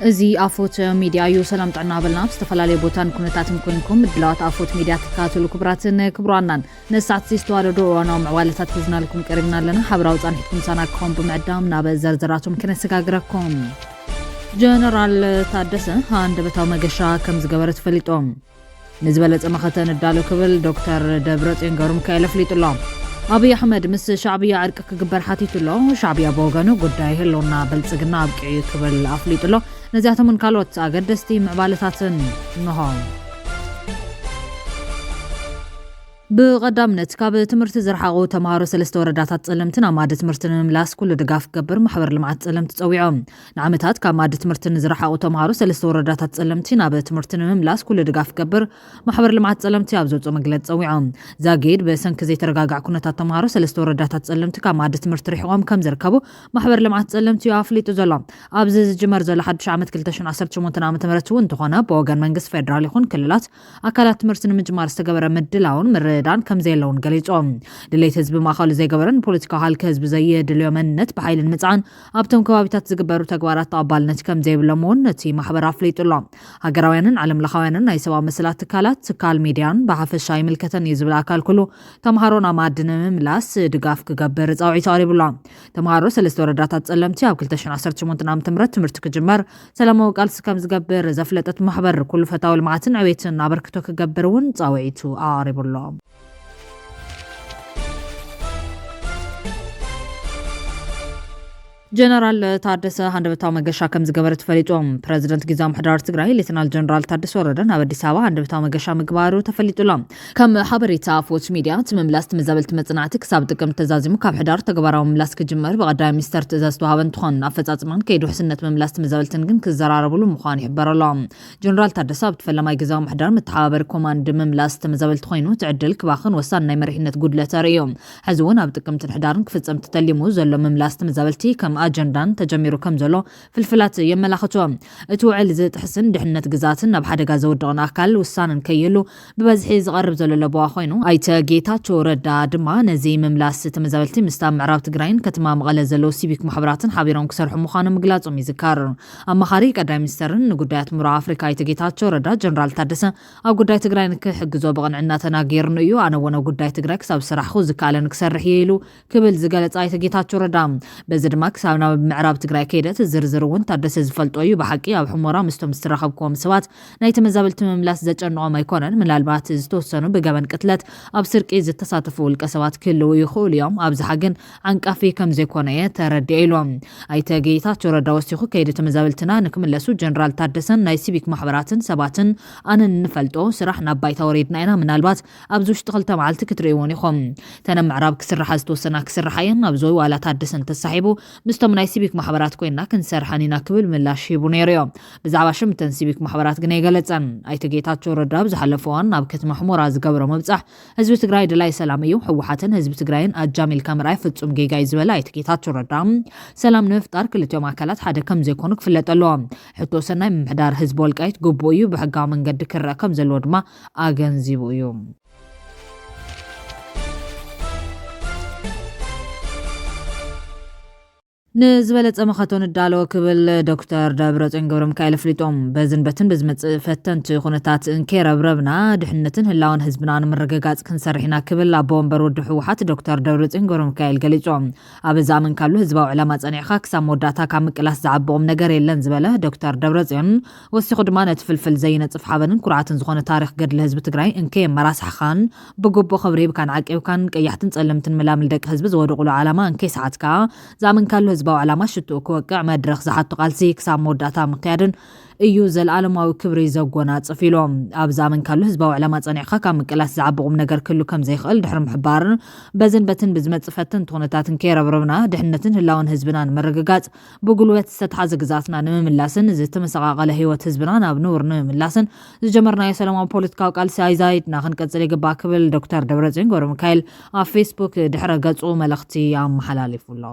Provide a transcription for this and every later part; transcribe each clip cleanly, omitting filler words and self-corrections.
እዚ አፎት ሚዲያ ዩ ሰላም ጥዕና በልና ዝተፈላልየ ቦታን ኩነታትን ኮይንኩም ድላዋት አፎት ሚዲያ ተካተሉ ክብራትን ክብሯናን ነሳት ዝተዋለዶ ዋናው ምዕዋለታት ሒዝናልኩም ቀርብና ኣለና ሓበራዊ ጻንሒትኩም ሳናክኹም ብምዕዳም ናብ ዘርዘራቱም ክነሰጋግረኩም ጀነራል ታደሰ አንደበታው መገሻ ከም ዝገበረ ተፈሊጦም ንዝበለጸ መኸተን ዳሎ ክብል ዶክተር ደብረጽዮን ገብረሚካኤል ኣፍሊጡሎም አብይ አህመድ ምስ ሻዕቢያ ዕርቅ ክግበር ሓቲቱሎ ሻዕቢያ በወገኑ ጉዳይ ህልውና በልጽግና አብቂዑ ክብል ኣፍሊጡሎ ነዚያተምን ካልኦት አገደስቲ ምዕባለታትን እንሆ بقدامنا تكاب تمرت زرحاقو تمهارو سلسته ورداتات ጸለምትን አማደ ትምርትን ምምላስ ኩሉ ድጋፍ ገበር ማሕበር ልምዓት ጸለምት ጸዊዖም ንዓመታት ካብ ማደ ትምርትን ዝረሓቁ ተምሃሮ ሰለስተ ወረዳታት ጸለምትን አበ ትምርትን ምምላስ ኩሉ ድጋፍ ገበር ማሕበር ልምዓት ጸለምት ኣብ ዘውጾ መግለጽ ጸዊዖም ዛጌድ በሰንክ ዘይተረጋጋዕ ኩነታት ተምሃሮ ሰለስተ ወረዳታት ጸለምት ካብ ማደ ትምርት ሪሕቆም ከም ዝርከቡ ማሕበር ልምዓት ጸለምት ኣፍሊጡ ዘሎ ኣብዚ ዝጅመር ዘሎ ሓድሽ ዓመት 2018 ዓመተ ምህረት እንተኾነ ብወገን መንግስት ፌደራል ይኹን ክልላት አካላት ትምርትን ምጅማር ዝተገበረ ምድላውን ዳን ከም ዘይለውን ገሊጾም ድሌት ህዝብ ማኸል ዘይገበረን ፖለቲካዊ ሃልከ ህዝብ ዘየድልዮ መንነት በኃይልን ምጻን ኣብቶም ከባቢታት ዝግበሩ ተግባራት ተቐባልነት ከም ዘይብለሞን ነቲ ማሕበር ኣፍሊጡሎ ሃገራውያንን ዓለም ለኻውያንን ናይ ሰብኣዊ መሰላት ትካላት ትካል ሚድያን ብሓፈሻ ይምልከተን እዩ ዝብል ኣካል ኩሉ ተምሃሮን ኣማድን ምምላስ ድጋፍ ክገበር ጻውዒቱ ቀሪቡሎ ተምሃሮ ሰለስተ ወረዳታት ጸለምቲ ኣብ 2018 ዓመተ ምህረት ትምህርቲ ክጅመር ሰላማዊ ቃልሲ ከም ዝገበር ዘፍለጠት ማሕበር ኩሉ ፈታዊ ልምዓትን ዕቤትን ኣበርክቶ ክገበር እውን ጻውዒቱ ኣቅሪቡሎ ጀነራል ታደሰ አንደበታው መገሻ ከም ዝገበረ ተፈሊጦም ፕሬዝዳንት ጊዜያዊ ምሕዳር ትግራይ ሌተናል ጀነራል ታደሰ ወረደ ኣብ አዲስ አበባ አንደበታው መገሻ ምግባሩ ተፈሊጡሎም ከም ሓበሬታ ፎች ሚዲያ ትምምላስ ትመዛበልቲ መጽናዕቲ ክሳብ ጥቅምት ተዛዚሙ ካብ ሕዳር ተግባራዊ ምምላስ ክጅመር በቀዳማይ ሚኒስተር ትእዛዝ ተዋሃበ እንትኾን ኣፈጻጽማን ከይዱ ሕስነት ምምላስ ትመዛበልትን ግን ክዘራረብሉ ምዃኑ ይሕበረሎም ጀነራል ታደሰ ኣብ ተፈላማይ ጊዜያዊ ምሕዳር ምተሓባበር ኮማንድ ምምላስ ተመዛበልቲ ኮይኑ ትዕድል ክባኽን ወሳን ናይ መሪሕነት ጉድለት ኣርእዮም ሕዚ እውን ኣብ ጥቅምትን ሕዳርን ክፍጸም ተተሊሙ ዘሎ ምምላስ ተመዛበልቲ ከም አጀንዳን ተጀሚሩ ከም ዘሎ ፍልፍላት የመላኽቶም እቲ ውዕል ዝጥሕስን ድሕነት ግዛትን ናብ ሓደጋ ዘውድቕን ኣካል ውሳነን ከየሉ ብበዝሒ ዝቐርብ ዘሎ ለቦዋ ኮይኑ ኣይተ ጌታቸው ረዳ ድማ ነዚ ምምላስ ተመዛበልቲ ምስታብ ምዕራብ ትግራይን ከተማ መቐለ ዘለው ሲቪክ ማሕበራትን ሓቢሮም ክሰርሑ ምዃኖም ምግላጾም ይዝካር ኣማኻሪ ቀዳማይ ሚኒስተርን ንጉዳያት ምዕራብ ኣፍሪካ ኣይተ ጌታቸው ረዳ ጀነራል ታደሰ ኣብ ጉዳይ ትግራይ ንክሕግዞ ብቕንዕና ተናጊርኑ እዩ ኣነ እውን ኣብ ጉዳይ ትግራይ ክሳብ ስራሕኹ ዝከኣለን ክሰርሕ ኢሉ ክብል ዝገለጸ ኣይተ ጌታቸው ረዳ በዚ ድማ ክሳብ ናብ ምዕራብ ትግራይ ከይደት ዝርዝር እውን ታደሰ ዝፈልጦ እዩ ብሓቂ ኣብ ሕሞራ ምስቶም ዝተረኸብኩም ሰባት ናይ ተመዛበልቲ ምምላስ ዘጨንቆም ኣይኮነን ምናልባት ዝተወሰኑ ብገበን ቅትለት ኣብ ስርቂ ዝተሳተፉ ውልቀ ሰባት ክህልው ይኽእሉ እዮም ኣብዝሓ ግን ዓንቃፊ ከም ዘይኮነ እየ ተረዲአ ኢሎም ኣይተ ጌታቸው ረዳ ወሲኹ ከይዲ ተመዛበልትና ንክምለሱ ጀነራል ታደሰን ናይ ሲቪክ ማሕበራትን ሰባትን ኣነ ንፈልጦ ስራሕ ናብ ባይታ ወሪድና ኢና ምናልባት ኣብዚ ውሽጢ ክልተ መዓልቲ ክትርእይዎን ኢኹም ተነ ምዕራብ ክስርሓ ዝተወሰና ክስርሓ እየን ኣብ ዞይ ዋላ ታደሰን ተሳሒቡ ምስቶም ናይ ሲቪክ ማሕበራት ኮይና ክንሰርሓኒና ክብል ምላሽ ሂቡ ነይሮም ብዛዕባ ሽምተን ሲቪክ ማሕበራት ግን የገለጸን ኣይተ ጌታቸው ረዳ ብዝሓለፈዋን ኣብ ከተማ ሕሞራ ዝገበሮ መብጻሕ ህዝቢ ትግራይ ድላይ ሰላም እዩ ሕወሓትን ህዝቢ ትግራይን ኣጃሚል ከምራይ ፍጹም ጌጋ እዩ ዝበለ ኣይተ ጌታቸው ረዳ ሰላም ንምፍጣር ክልቲኦም ኣካላት ሓደ ከም ዘይኮኑ ክፍለጥ ኣለዎም ሕቶ ሰናይ ምምሕዳር ህዝቢ ወልቃይት ግቡእ እዩ ብሕጋዊ መንገዲ ክርአ ከም ዘለዎ ድማ ኣገንዚቡ እዩ ንዝበለጸ መኸቶን ዳሎ ክብል ዶክተር ደብረጽዮን ገብረሚካኤል ኣፍሊጦም በዝንበትን ብዝመጽእ ፈተንቲ ኩነታት እንከረብረብና ድሕነትን ህላውን ህዝብና ንምርግጋጽ ክንሰርሕና ክብል ኣቦ ወንበር ወዲ ሕወሓት ዶክተር ደብረጽዮን ገብረሚካኤል ገሊጾም ኣብ ዛመን ካሉ ህዝባዊ ዕላማ ጸኒዕኻ ክሳብ መወዳእታ ካብ ምቅላስ ዝዓብኦም ነገር የለን ዝበለ ዶክተር ደብረጽዮን ወሲኹ ድማ ነቲ ፍልፍል ዘይነጽፍ ሓበንን ኩርዓትን ዝኾነ ታሪክ ገድሊ ህዝቢ ትግራይ እንከየመራስሕኻን ብግቡእ ክብሪ ብካን ዓቂብካን ቀያሕትን ጸለምትን መላምል ደቂ ህዝቢ ዝወደቑሉ ዓላማ እንከይሰዓትካ ዛመን ካሉ ህዝባዊ ዕላማ ሽቱ ክወቅዕ መድረኽ ዝሓቱ ቃልሲ ክሳብ መወዳእታ ምክያድን እዩ ዘለዓለማዊ ክብሪ ዘጎናጽፍ ኢሎም ኣብ ዛመን ካሉ ህዝባዊ ዕላማ ጸኒዕኻ ካብ ምቅላስ ዝዓብቑም ነገር ክህሉ ከም ዘይኽእል ድሕሪ ምሕባርን በዝንበትን ብዝመጽእ ፈተንቲ ኩነታትን ከረብረብና ድሕነትን ህላውን ህዝብና ንምርግጋጽ ብጉልበት ዝተታሕዘ ግዛትና ንምምላስን ዝተመሰቓቐለ ህይወት ህዝብና ናብ ንቡር ንምምላስን ዝጀመርናዮ ሰላማዊ ፖለቲካዊ ቃልሲ ኣይዛይድና ክንቀጽል ይግባእ ክብል ዶክተር ደብረጽዮን ገብረሚካኤል ኣብ ፌስቡክ ድሕረ ገጹ መልእኽቲ ኣመሓላሊፉሎ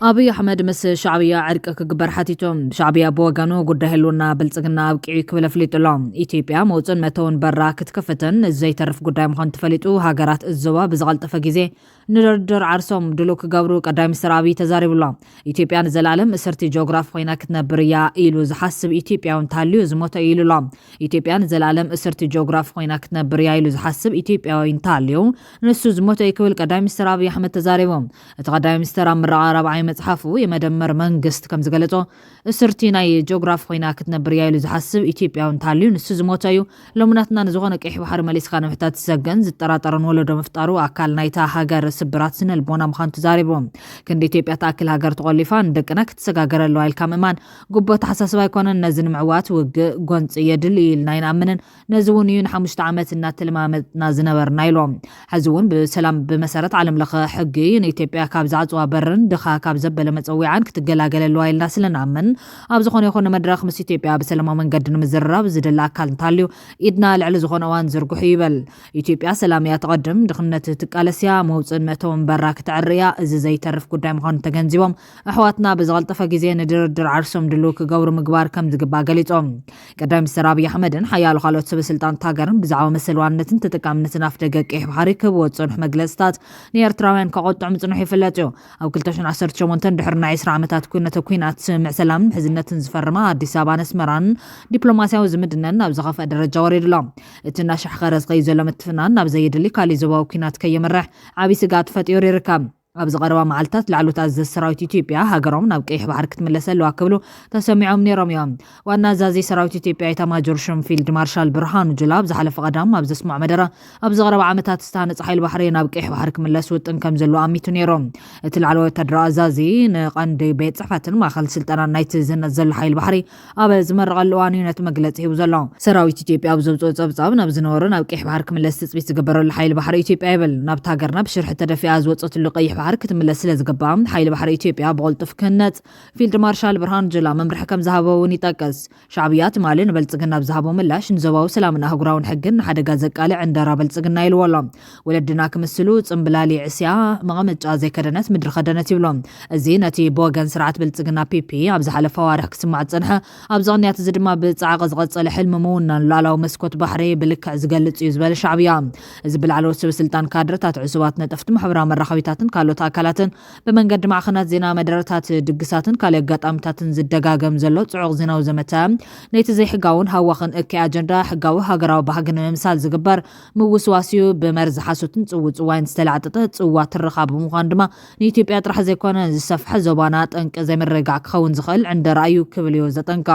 أبي أحمد مس شعبية عرق كجبر حتيتهم شعبية بوجانو قد هلونا بلتقنا بقي كبل فليت اللام إثيوبيا موطن متون برا كتكفتن إزاي تعرف قدام خان تفليتو هاجرات الزوا بزغلط فجزء ندردر عرسهم دلوك جبرو قدام سرابي تزارب الله إثيوبيا نزل العالم سرتي جغراف خينا كتنا بريا إيلو زحسب إثيوبيا ونتاليو زموت إيلو لام إثيوبيا نزل العالم سرتي جغراف خينا كتنا بريا إيلو زحسب إثيوبيا ونتاليو نسو زموت يكول قدام سرابي أحمد تزاربهم تقدام سرام رعارب مصحفو يمدمر منغست كم زغلطو اسرتيناي جغراف خوينا كتنبر يايلو زحسب إثيوبيا ونتاليو نسو زموتايو لمناتنا نزغون قيح بحر مليسخا نمحتات سجن زطراطرن ولدو مفطارو اكال نايتا هاجر سبرات سنل بونا مخان تزاريبهم كند إثيوبيا تاكل هاجر تغليفان دقنا كتسغاغرلو ايل كاممان غبو تحساسبا يكونن نزن معوات وق غونص يدل ناين امنن نزون يون 5 عامات እና ተለማመጥና ዝነበር ናይሎም حزون بسلام بمسارات عالم لخ حقي إثيوبيا كاب زعصوا برن دخا كاب زبل مصويعان كتجلاجل الوايل ناسلنا من أبزخون يخون مدرخ مس إثيوبيا بسلام من قدن مزرب زد الأكل تاليو إدنا العلى زخون وان زرقو حيبل إثيوبيا سلام يتقدم دخلنا تقالسيا موصن متون براك تعريا زي تعرف قدام خون تجنزيهم أحواتنا بزغلطة فجزين در عرسهم دلوك جور مقبار كم زقبا قليتهم قدام السرابي أحمدن حيالو خالوت سب سلطان تاجرن بزعوا مسلوانة تتكامل نتنافدق كيف بحريك وتصنح مجلسات نير تراوين كقط عم تصنح فلاتو أو كلتاشن عصر شمونتن دحرنا 10 عامات كنا تكوينات مع سلام حزنة زفرما أديس أبا نسمران دبلوماسيا وزمدنا نبزغف درجة وريد لهم التناشح خرز قيزو لمتفنان نبزيد اللي كالي زواو كينات كي مرح عبي سقات فتيوري ركام أبز غروا معلتات لعلو تعزز سراوت إثيوبيا هاجرهم نبقيح بحركة ملسل واكبلو تسمعهم نيرهم يوم وأن زازي سراوت إثيوبيا تماجر شمفيلد مارشال برهان وجلاب زحلف قدام أبز اسمع مدرة أبز غروا عامتات استانت صحيل بحرين نبقيح بحركة ملسوت إنكم زلوا أميتو نيرهم تلعلو تدرا زازي نقاند بيت صحفة ما خل سلطنا نايت زل حيل بحري أبز مرغلواني نتمجلت هي وزلوا سراوت إثيوبيا أبزوت صبصاب نبز نورن نبقيح بحركة ملسوت بيس جبروا الحيل بحري إثيوبيا بل نبتاجرنا بشرح تدفي أزوت اللقيح حركة ملسلة زقبام حيل بحر إثيوبيا بغلطف كنت فيلد مارشال برهان جلا ممرح كم زهبو ونيتاكس شعبيات مالين بلتقنا بزهبو ملاش نزواو سلامنا هقراون حقن حدا قازق قالي عندها بلتقنا يلولا ولدنا كمسلو تنبلالي عسيا مغمج ازي كدنت مدر خدنت يبلوم الزينتي بوغن سرعت بلتقنا بيبي ابز على فوارح كسمع صنحه ابزغنيات زدما بصعق زغصل حلم مونا لالاو مسكوت بحري بلك زقلص يزبل شعبيا زبل على وسب سلطان كادرتات عصوات نطفت محبرا مرخويتاتن كالوت አካላትን በመንገድ ማዕከናት ዜና መደረታት ድግሳትን ካለ ጋጣምታትን ዝደጋገም ዘሎ ጽዑቅ ዜናው ዘመታ ነቲ ዘይሕጋውን ሃዋኽን እኪ አጀንዳ ሕጋዊ ሃገራዊ ባህግን መምሳል ዝግበር ምውስዋሲዩ በመርዝ ሓሶትን ጽውጽዋይን ዝተላዕጠጠ ጽዋ ትረኻብ ምዃን ድማ ንኢትዮጵያ ጥራሕ ዘይኮነ ዝሰፍሐ ዞባና ጠንቅ ዘይምረጋዕ ክኸውን ዝኽእል ዕንደ ራእዩ ክብልዮ ዘጠንቃ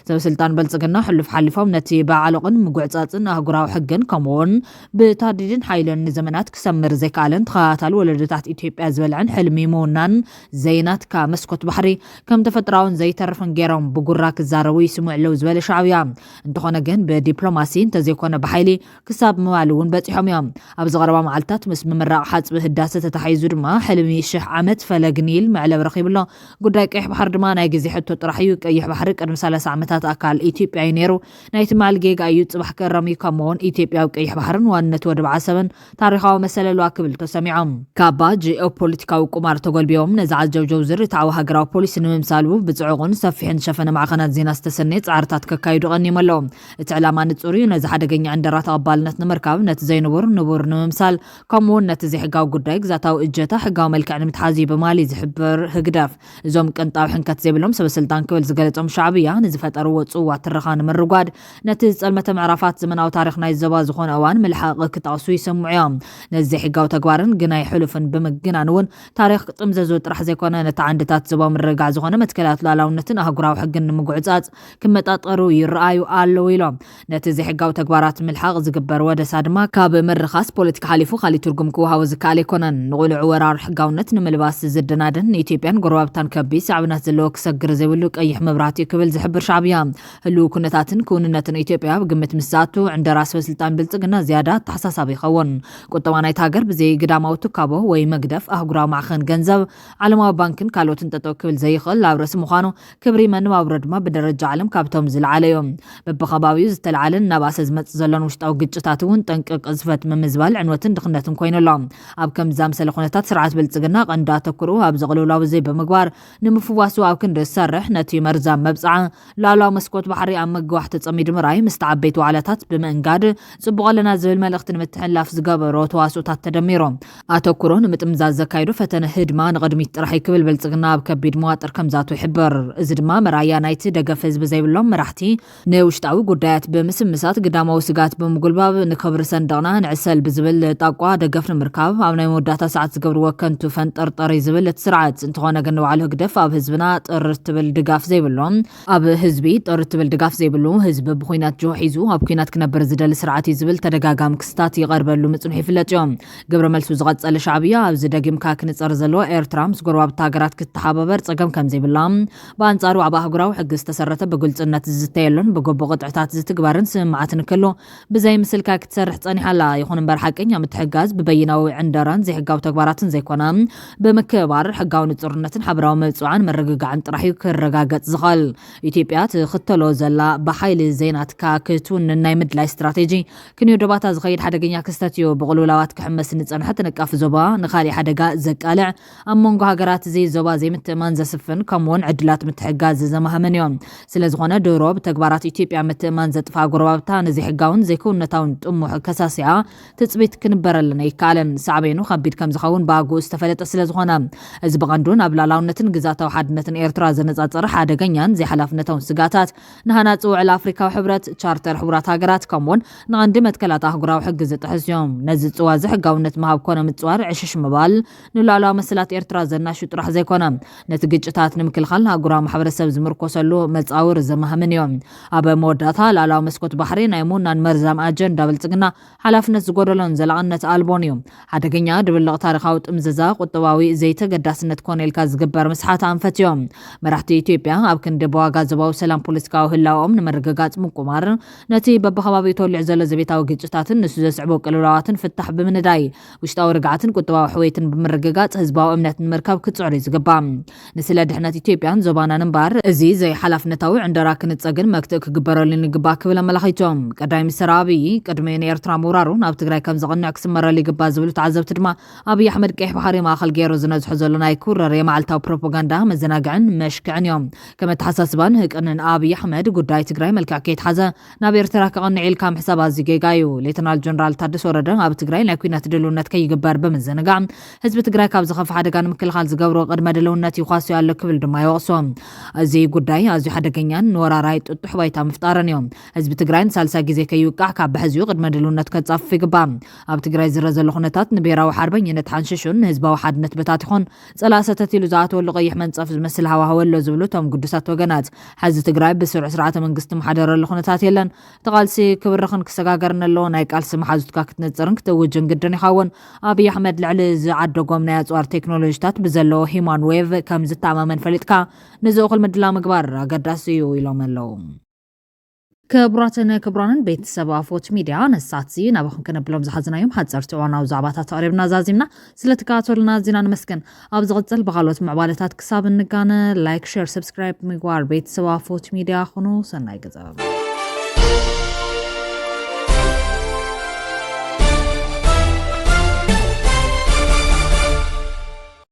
ሰበስልጣን በልጽግና ሕልፍ ሓሊፎም ነቲ በዓሎቕን ምጉዕጻጽን ኣህጉራዊ ሕግን ከምኡውን ብታዲድን ሓይልን ንዘመናት ክሰምር ዘይከኣለን ተኸታታሊ ወለዶታት ኢትዮጵያ زبلعن حلمي مونان زينات كمسكوت بحري كم تفتراون زي ترفن جيرهم بقراك الزاروي سمع له زبل شعبيا انتخونا جن بدبلوماسي انتزيكونا بحيلي كساب موالون باتحهم يوم ابز غربا معلتات مسم مرا حاص بهداسه تتحيزو دما حلمي شح عمت فلقنيل معلب رخيب الله قداك ايح بحر دما ناي غزي حتو طرحيو قيح بحر قدم 30 عامات اكال ايثيوبيا ينيرو نايت مال جيغ ايو صبح كرمي كمون ايثيوبيا وقيح بحرن وانت ودب عسبن تاريخاو مساله لو اكبل تسمعهم كاباج ፖለቲካዊ ቁማር ተገልቢዮም ነዛዓል ጀውጀው ዝርታው ሃገራዊ ፖሊስ ንምምሳሉ ብጽዑቕን ሰፊሕን ሸፈነ ማዕኸናት ዜና ዝተሰነየ ጻዕርታት ከካይዱ ቀኒዮም ኣለዉ እቲ ዕላማ ንጹር እዩ ነዚ ሓደገኛ ዕንደራ ተቐባልነት ንምርካብ ነቲ ዘይንቡር ንቡር ንምምሳል ከምኡውን ነቲ ዘይሕጋዊ ጉዳይ ግዛታዊ እጀታ ሕጋዊ መልክዕ ንምትሓዚ በማሊ ዝሕብር ህግደፍ እዞም ቅንጣብ ሕንከት ዘይብሎም ሰበስልጣን ክብል ዝገለጾም ሻዕብያ ንዝፈጠርዎ ጽዋ ትረኻ ንምርጓድ ነቲ ዝጸልመተ ምዕራፋት ዘመናዊ ታሪክ ናይ ዘባ ዝኾነ እዋን ምልሓቕ ክጠቕሱ ይሰምዑ እዮም ነዚ ዘይሕጋዊ ተግባርን ግናይ ሕሉፍን ብምግና نون تاريخ ጥምዘዞ ጥራሕ ዘይኮነ ነታ ዓንድታት ዝባው ምረጋዕ ዝኾነ መትከላት ላላውነትን አህጉራዊ ሕግን ንምጉዕጻጽ ክመጣጠሩ ይረአዩ ኣለዉ ኢሎም ነቲ ዘይሕጋዊ ተግባራት ምልሓቕ ዝግበር ወደሳ ድማ ካብ መርኻስ ፖለቲካ ሓሊፉ ካሊ ትርጉም ክወሃቦ ዝከኣል ኣይኮነን ንቑልዑ ወራር ሕጋውነት ንምልባስ ዝድናድን ንኢትዮጵያን ጎረባብታን ከቢድ ሳዕብናት ዘለዎ ክሰግር ዘይብሉ ቀይሕ መብራህቲ ክብል ዝሕብር ሻዕብያ ህልው ኩነታትን ክውንነትን ኢትዮጵያ ብግምት ምሳቱ ዕንደራስ ስልጣን ብልጽግና ዝያዳ ተሓሳሳቢ ይኸውን ቁጠባ ናይቲ ሃገር ብዘይ ግዳማዊ ትካቦ ወይ መግደፍ ደገፍ ኣህጉራዊ ማዕኸን ገንዘብ ዓለማዊ ባንክን ካልኦትን ጠጠው ክብል ዘይኽእል ኣብ ርእሲ ምዃኑ ክብሪ መነባብሮ ድማ ብደረጃ ዓለም ካብቶም ዝለዓለ እዮም በብኸባቢኡ ዝተለዓለን ናባሰ ዝመጽእ ዘሎን ውሽጣዊ ግጭታት እውን ጠንቂ ቅዝፈት ምምዝባል ዕንወትን ድኽነትን ኮይኑሎ ኣብ ከም ዝኣምሰለ ኩነታት ስርዓት ብልጽግና ቀንዲ ኣተኩሩ ኣብ ዘቕልውላዊ ዘይ ብምግባር ንምፍዋሱ ኣብ ክንዲ ዝሰርሕ ነቲ መርዛም መብጽዓ ላዕለዋዊ መስኮት ባሕሪ ኣብ መግዋሕ ተጸሚዱ ምርኣይ ምስቲ ዓበይቲ ዋዕላታት ብምእንጋድ ጽቡቕ ኣለና ዝብል መልእኽቲ ንምትሕልላፍ ዝገበሮ ተዋስኦታት ተደሚሮም ኣተኩሮ ንምጥምዛዝ ዘካይዱ ፈተነ ህድማ ንቕድሚት ጥራሕ ክብል ብልጽግና ኣብ ከቢድ መዋጥር ከምዛቱ ይሕብር እዚ ድማ መራያ ናይቲ ደገፍ ህዝቢ ዘይብሎም መራሕቲ ንውሽጣዊ ጉዳያት ብምስምሳት ግዳማዊ ስጋት ብምጉልባብ ንክብሪ ሰንደቕና ንዕሰል ብዝብል ጣቋ ደገፍ ንምርካብ ኣብ ናይ መወዳእታ ሰዓት ዝገብርዎ ከንቱ ፈንጠርጠሪ ዝብል እቲ ስርዓት እንተኾነ ግን ንባዕሉ ህግደፍ ኣብ ህዝብና ጥር ትብል ድጋፍ ዘይብሎም ኣብ ህዝቢ ጥር ትብል ድጋፍ ዘይብሉ ህዝቢ ብኩናት ጆ ሒዙ ኣብ ኩናት ክነብር ዝደሊ ስርዓት ዝብል ተደጋጋሚ ክስታት ይቐርበሉ ምጽንሑ ይፍለጥ እዮም ግብረ መልሱ ዝቐጸለ ሻዕብያ ኣብዚ ደጊምካ ክንጸር ዘለዎ ኤርትራ ምስ ጎረባብቲ ሃገራት ክትተሓባበር ጸገም ከም ዘይብላ በኣንጻሩ ኣብ ኣህጉራዊ ሕጊ ዝተሰረተ ብግልጽነት ዝዝተየሉን ብጎቦ ቅጥዕታት ዝትግባርን ስምዓትን ከሎ ብዘይ ምስልካ ክትሰርሕ ጸኒሓላ ይኹን እምበር ሓቀኛ ምትሕጋዝ ብበይናዊ ዕንደራን ዘይሕጋዊ ተግባራትን ዘይኮና ብምክባር ሕጋዊ ንጹርነትን ሓበራዊ መብጽዓን መረጋጋዕን ጥራሕ ክረጋገጽ ዝኽእል ኢትዮጵያ ትኽተሎ ዘላ ብሓይሊ ዜናትካ ክትውን ናይ ምድላይ ስትራቴጂ ክንዮ ደባታ ዝኸይድ ሓደገኛ ክስተት እዩ ብቕልውላዋት ክሕመስ ንጸንሐ ጥንቃፍ ዞባ ንኻሊእ ሓደጋ ዘቃልዕ ኣብ መንጎ ሃገራት እዚ ዞባ ዘይምትእማን ዘስፍን ከምኡውን ዕድላት ምትሕጋዝ ዘመሃመን እዮም ስለዝኾነ ድሮ ብተግባራት ኢትዮጵያ ምትእማን ዘጥፋ ጎረባብታ ንዘይሕጋውን ዘይክውነታውን ጥሙሕ ከሳሲያ ትጽቢት ክንበረልና ይከኣለን ሳዕቤኑ ከቢድ ከም ዝኸውን ብኣግኡ ዝተፈለጠ ስለዝኾነ እዚ ብቐንዱ ናብ ላዕላውነትን ግዛታዊ ሓድነትን ኤርትራ ዘነጻጸረ ሓደገኛን ዘይሓላፍነታውን ስጋታት ንሃናፂ ውዕል ኣፍሪካዊ ሕብረት ቻርተር ሕቡራት ሃገራት ከምኡውን ንቐንዲ መትከላት ኣህጉራዊ ሕጊ ዝጥሕስ እዮም ነዚ ጽዋዝ ሕጋውነት መሃብ ኮነ ምጽዋር ዕሽሽ ምባል ንላዕለዋዊ መሰላት ኤርትራ ዘናሹ ጥራሕ ዘይኮነ ነቲ ግጭታት ንምክልኻል ኣህጉራዊ ማሕበረሰብ ዝምርኮሰሉ መጻውር ዘመሃምን እዮም ኣብ መወዳእታ ላዕለዋዊ መስኮት ባሕሪ ናይ ሙናን መርዛም ኣጀንዳ ብልጽግና ሓላፍነት ዝጎደሎን ዘለቐነት ኣልቦን እዩ ሓደገኛ ድብልቕ ታሪኻዊ ጥምዘዛ ቁጠባዊ ዘይተገዳስነት ኮነ ኢልካ ዝግበር ምስሓት ኣንፈት እዮም መራሕቲ ኢትዮጵያ ኣብ ክንዲ ብዋጋ ዞባዊ ሰላም ፖለቲካዊ ህላዎም ንምርግጋጽ ምቁማር ነቲ በብኸባቢኡ ተወሊዑ ዘሎ ዘቤታዊ ግጭታትን ንሱ ዘስዕቦ ቅልውላዋትን ፍታሕ ብምንዳይ ውሽጣዊ ርግዓትን ቁጠባዊ ሕወይትን ብምርግጋጽ ህዝባዊ እምነት ንምርካብ ክጽዕሩ ይዝግባእ ንስለ ድሕነት ኢትዮጵያን ዞባናን እምበር እዚ ዘይሓላፍነታዊ ዕንደራ ክንጸግን መክትእ ክግበረሉ ይግባእ ክብል ኣመላኺቶም ቀዳማይ ሚኒስትር ኣብይ ቅድሚ ንኤርትራ ምውራሩ ናብ ትግራይ ከም ዘቕንዕ ክስመረሉ ይግባእ ዝብሉ ተዓዘብቲ ድማ ኣብይ ኣሕመድ ቀይሕ ባሕሪ ማእኸል ገይሩ ዝነዝሖ ዘሎ ናይ ኩረር የመዓልታዊ ፕሮፓጋንዳ መዘናግዕን መሽክዕን እዮም ከም ኣተሓሳስባን ህቅንን ኣብይ ኣሕመድ ጉዳይ ትግራይ መልክዕ ከይትሓዘ ናብ ኤርትራ ከቐንዕ ኢልካ ምሕሳብ ኣዝዩ ጌጋ እዩ ሌተናል ጀነራል ታደሰ ወረደ ኣብ ትግራይ ናይ ኩናት ድልውነት ከይግበር ብምዝንጋዕ ህዝቢ ትግራይ ካብ ዝኸፍ ሓደጋ ንምክልኻል ዝገብሮ ቅድመ ድልውነት ይኳስዮ ኣሎ ክብል ድማ ይወቕሶም እዚ ጉዳይ ኣዝዩ ሓደገኛን ንወራራይ ጥጡሕ ባይታ ምፍጣርን እዮም ህዝቢ ትግራይ ንሳልሳይ ግዜ ከይውቃዕ ካብ ብሕዝኡ ቅድመ ድልውነት ከጻፍፍ ይግባእ ኣብ ትግራይ ዝረአ ዘሎ ኩነታት ንብሔራዊ ሓርበኝነት ሓንሽሹን ንህዝባዊ ሓድነት በታቲኹን ጸላእ ሰተት ኢሉ ዝኣተወሉ ቀይሕ መንጸፍ ዝመስል ሃዋህው ኣሎ ዝብሉ እቶም ቅዱሳት ወገናት ሕዚ ትግራይ ብስሩዕ ስርዓተ መንግስቲ መሓደረሉ ኩነታት የለን ተቓልሲ ክብርኽን ክሰጋገርን ኣሎ ናይ ቃልሲ መሓዙትካ ክትነጽርን ክትውጅን ግድን ይኸውን ኣብይ ኣሕመድ ልዕሊ ዝዓደጎም ናይ ኣጽዋር ቴክኖሎጂታት ብዘለዎ ሂማን ዌቭ ከም ዝተኣማመን ፈሊጥካ ነዚ እኹል ምድላ ምግባር ኣገዳሲ እዩ ኢሎም ኣለዉ ክቡራንን ቤተሰብ ኣፎት ሚድያ ነሳት ናባኹም ከነብሎም ዝሓዝናዮም ሓፀርቲ እዋናዊ ዛዕባታት ኣቕሪብና ዛዚምና ስለተከታተሉና ዜና ንመስገን ኣብ ዝቕጽል ብኻልኦት ምዕባለታት ክሳብ እንጋነ ላይክ ሼር ሰብስክራይብ ምግባር ቤተሰብ ኣፎት ሚድያ ኹኑ ሰናይ ገዛ